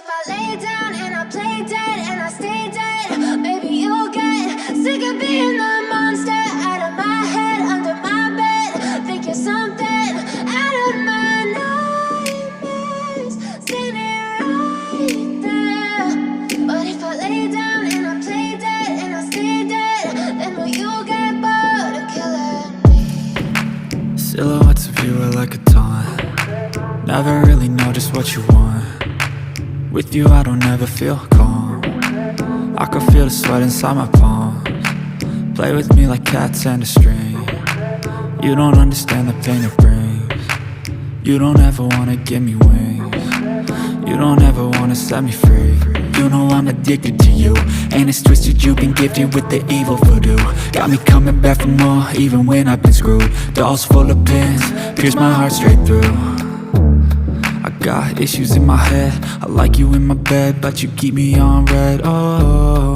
if I lay down and I play dead and I stay dead, maybe you'll get sick of being the monster out of my head, under my bed. Think you're something out of my nightmares, standing right there. But if I lay down and I play dead and I stay dead, then will you get bored of killing me? Silhouettes of you are like a taunt. Never really know just what you want. With you I don't ever feel calm. I can feel the sweat inside my palms. Play with me like cats and a string. You don't understand the pain it brings. You don't ever wanna give me wings. You don't ever wanna set me free. You know I'm addicted to you, and it's twisted, you've been gifted with the evil voodoo. Got me coming back for more, even when I've been screwed. Dolls full of pins, pierce my heart straight through. I got issues in my head, I like you in my bed, but you keep me on red, oh.